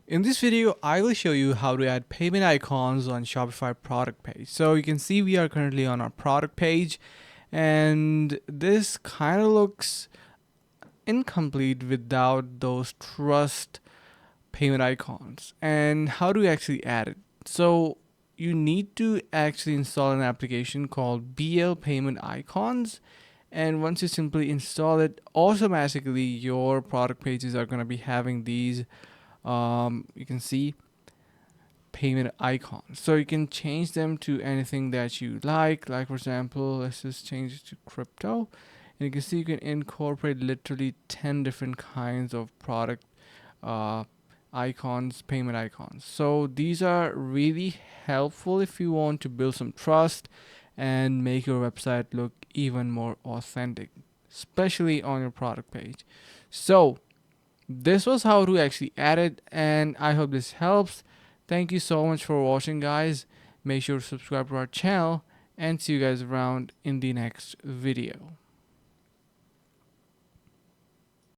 In this video, I will show you how to add payment icons on Shopify product page. So you can see we are currently on our product page, and this kind of looks incomplete without those trust payment icons. And how do we actually add it? So you need to actually install an application called BL Payment Icons. And once you simply install it, automatically your product pages are going to be having these you can see payment icons, so you can change them to anything that you like for example, let's just change it to crypto, and you can see you can incorporate literally 10 different kinds of product uh, icons, payment icons. So these are really helpful if you want to build some trust and make your website look even more authentic, especially on your product page. So this was how to actually add it, and I hope this helps. Thank you so much for watching, guys. Make sure to subscribe to our channel and see you guys around in the next video.